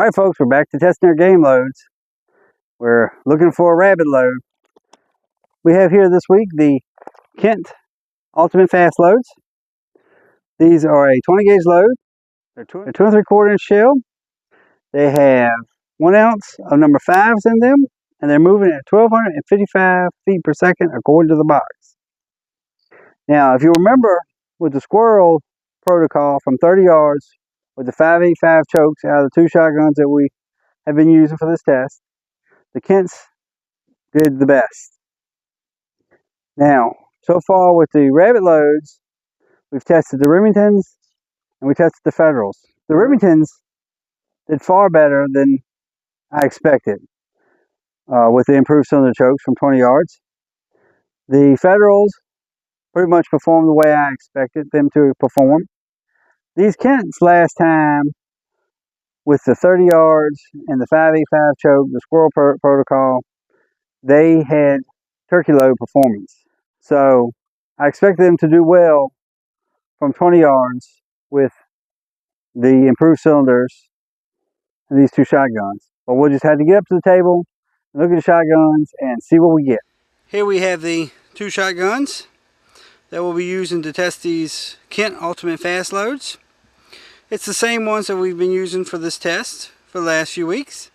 Alright folks, we're back to testing our game loads. We're looking for a rabbit load. We have here this week the Kent Ultimate Fast Loads. These are a 20 gauge load. They're 2 3/4 inch shell. They have 1 ounce of number 5s in them, and they're moving at 1,255 feet per second according to the box. Now, if you remember with the squirrel protocol from 30 yards with the 5.85 chokes out of the 2 shotguns that we have been using for this test, the Kents did the best. Now, so far with the rabbit loads, we've tested the Remingtons and we tested the Federals. The Remingtons did far better than I expected with the improved cylinder chokes from 20 yards. The Federals pretty much performed the way I expected them to perform. These Kents last time with the 30 yards and the 5.85 choke, the squirrel protocol, they had turkey load performance. So I expected them to do well from 20 yards with the improved cylinders and these 2 shotguns. But we'll just have to get up to the table, look at the shotguns, and see what we get. Here we have the 2 shotguns that we'll be using to test these Kent Ultimate Fast Loads. It's the same ones that we've been using for this test for the last few weeks.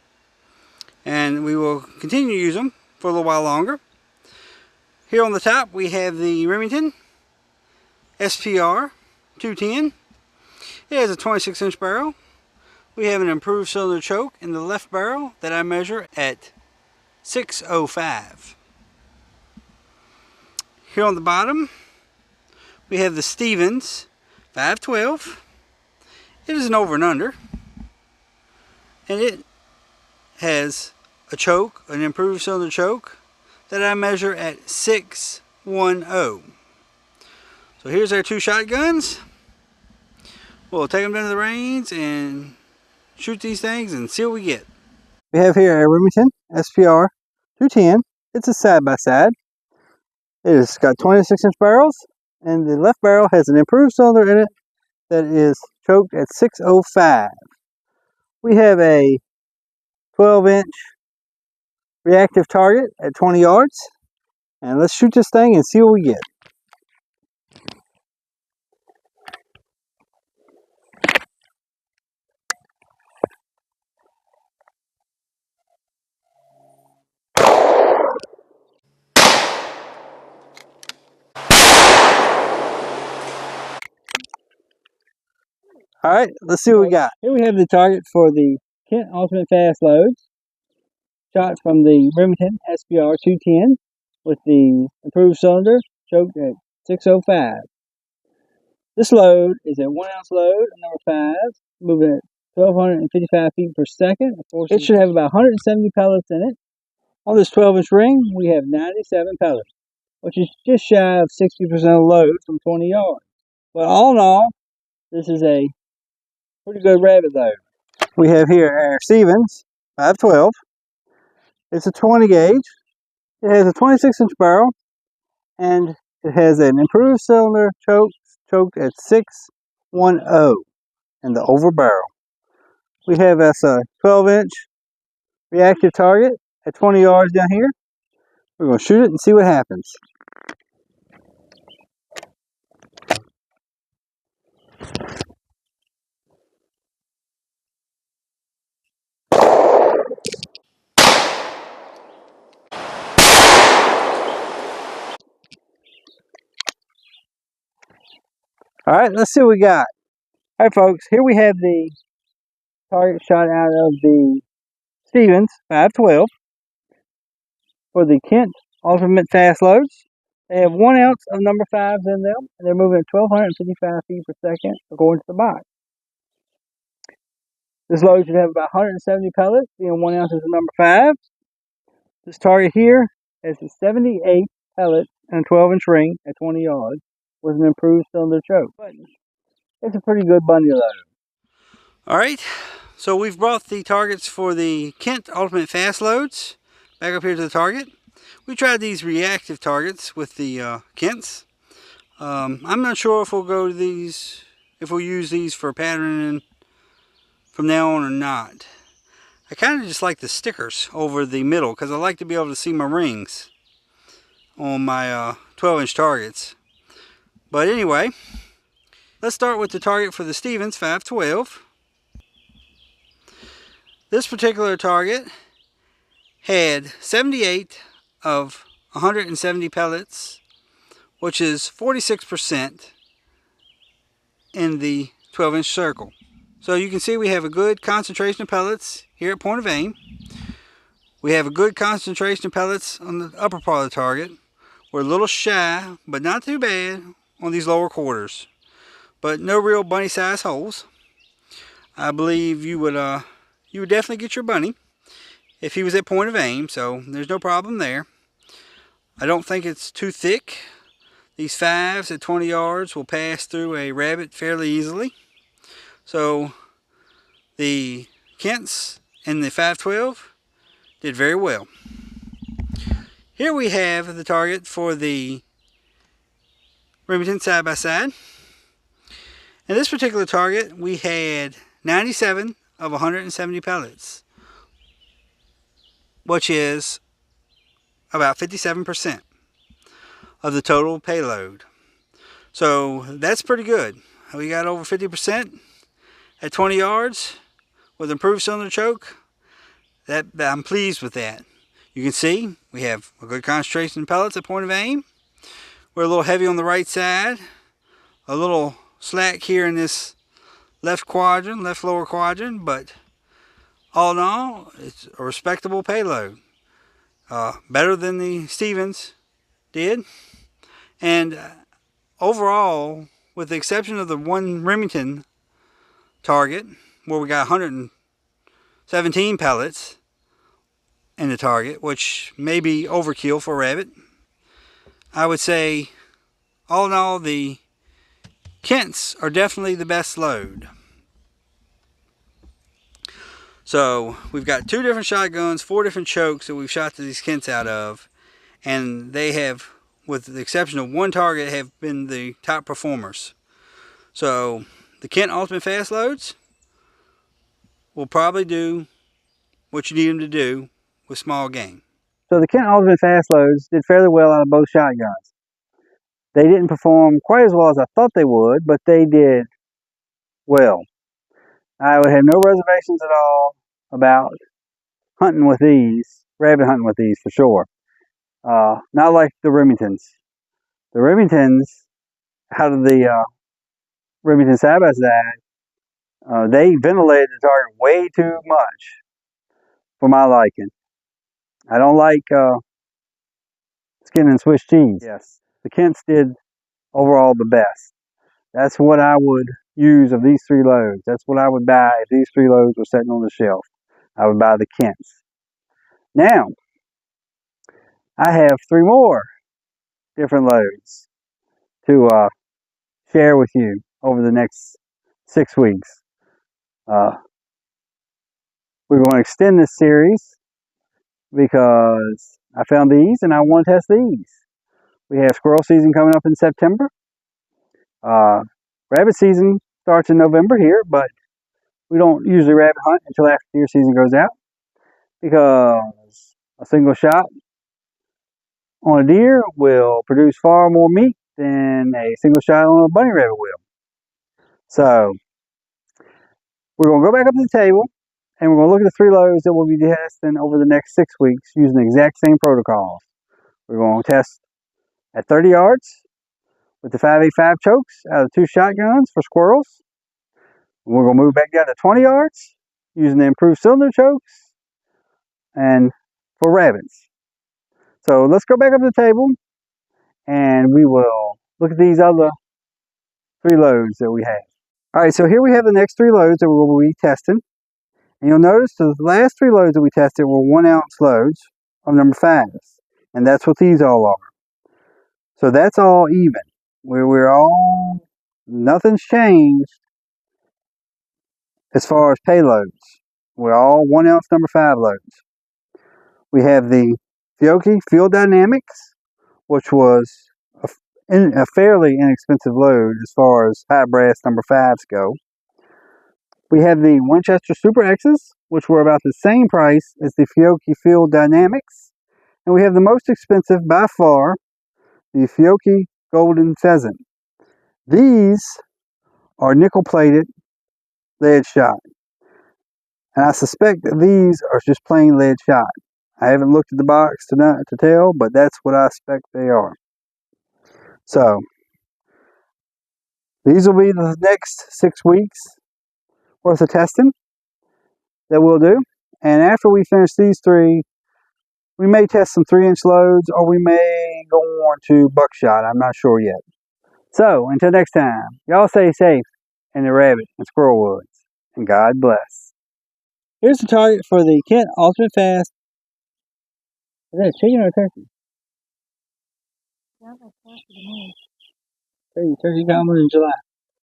And we will continue to use them for a little while longer. Here on the top we have the Remington SPR 210. It has a 26-inch barrel. We have an improved cylinder choke in the left barrel that I measure at 605. Here on the bottom we have the Stevens 512. It is an over and under, and it has a choke, an improved cylinder choke that I measure at 610. So here's our 2 shotguns. We'll take them down to the range and shoot these things and see what we get. We have here a Remington SPR 210. It's a side-by-side. It has got 26-inch barrels, and the left barrel has an improved cylinder in it that is choked at 605. We have a 12-inch reactive target at 20 yards. And let's shoot this thing and see what we get. Alright, let's see what we got. Here we have the target for the Kent Ultimate Fast Loads. Shot from the Remington SPR 210 with the improved cylinder choked at 605. This load is a 1 ounce load, number 5, moving at 1,255 feet per second. It should have about 170 pellets in it. On this 12-inch ring, we have 97 pellets, which is just shy of 60% of the load from 20 yards. But all in all, this is a pretty good rabbit load. We have here our Stevens 512. It's a 20 gauge. It has a 26-inch barrel, and it has an improved cylinder choked at 610 in the over barrel. We have a 12-inch reactive target at 20 yards down here. We're going to shoot it and see what happens. Alright, let's see what we got. Alright folks, here we have the target shot out of the Stevens 512 for the Kent Ultimate Fast Loads. They have 1 ounce of number 5s in them, and they're moving at 1,255 feet per second according to the box. This load should have about 170 pellets, being 1 ounce is the number 5. This target here has a 78 pellet and a 12-inch ring at 20 yards with an improved cylinder choke. But it's a pretty good bunny load. Alright, so we've brought the targets for the Kent Ultimate Fast Loads back up here to the target. We tried these reactive targets with the Kents. I'm not sure if we'll go to these, if we'll use these for patterning from now on or not. I kind of just like the stickers over the middle because I like to be able to see my rings on my 12-inch targets. But anyway, let's start with the target for the Stevens 512. This particular target had 78 of 170 pellets, which is 46% in the 12-inch circle. So you can see we have a good concentration of pellets here at point of aim. We have a good concentration of pellets on the upper part of the target. We're a little shy, but not too bad on these lower quarters. But no real bunny size holes. I believe you would definitely get your bunny if he was at point of aim, so there's no problem there. I don't think it's too thick. These 5s at 20 yards will pass through a rabbit fairly easily. So the Kents and the 512 did very well. Here we have the target for the Remington side-by-side. In this particular target, we had 97 of 170 pellets, which is about 57% of the total payload. So that's pretty good. We got over 50% at 20 yards with improved cylinder choke. That I'm pleased with that. You can see we have a good concentration of pellets at point of aim. We're a little heavy on the right side, a little slack here in this left lower quadrant, but all in all, it's a respectable payload. Better than the Stevens did. And overall, with the exception of the one Remington target, where we got 117 pellets in the target, which may be overkill for a rabbit, I would say, all in all, the Kents are definitely the best load. So we've got 2 different shotguns, 4 different chokes that we've shot these Kents out of, and they have, with the exception of one target, have been the top performers. So the Kent Ultimate Fast Loads will probably do what you need them to do with small game. So the Kent Ultimate Fast Loads did fairly well out of both shotguns. They didn't perform quite as well as I thought they would, but they did well. I would have no reservations at all about hunting with these, rabbit hunting with these for sure. Not like the Remingtons. The Remingtons, out of the Remington side-by-side, they ventilated the target way too much for my liking. I don't like skin and Swiss cheese. Yes, the Kents did overall the best. That's what I would use of these 3 loads. That's what I would buy if these 3 loads were sitting on the shelf. I would buy the Kents. Now, I have 3 more different loads to share with you over the next 6 weeks. We're going to extend this series because I found these and I want to test these. We have squirrel season coming up in September. Rabbit season starts in November here, but we don't usually rabbit hunt until after deer season goes out because a single shot on a deer will produce far more meat than a single shot on a bunny rabbit will. So we're going to go back up to the table and we're going to look at the 3 loads that we'll be testing over the next 6 weeks using the exact same protocols. We're going to test at 30 yards with the 5.85 chokes out of 2 shotguns for squirrels. We're going to move back down to 20 yards using the improved cylinder chokes and for rabbits. So let's go back up to the table and we will look at these other 3 loads that we have. Alright, so here we have the next 3 loads that we will be testing. And you'll notice the last 3 loads that we tested were 1 ounce loads of number 5s. And that's what these all are. So that's all even. We're all, nothing's changed as far as payloads. We're all 1 ounce number 5 loads. We have the Fiocchi Field Dynamics, which was a fairly inexpensive load as far as high brass number 5s go. We have the Winchester Super X's, which were about the same price as the Fiocchi Field Dynamics. And we have the most expensive by far, the Fiocchi Golden Pheasant. These are nickel-plated lead shot. And I suspect that these are just plain lead shot. I haven't looked at the box to tell, but that's what I expect they are. So, these will be the next 6 weeks worth of testing that we'll do. And after we finish these 3, we may test some 3-inch loads, or we may go on to buckshot. I'm not sure yet. So, until next time, y'all stay safe in the rabbit and squirrel woods, and God bless. Here's the target for the Kent Ultimate Fast. Is that a chicken or a turkey? Turkey. Turkey got one in July.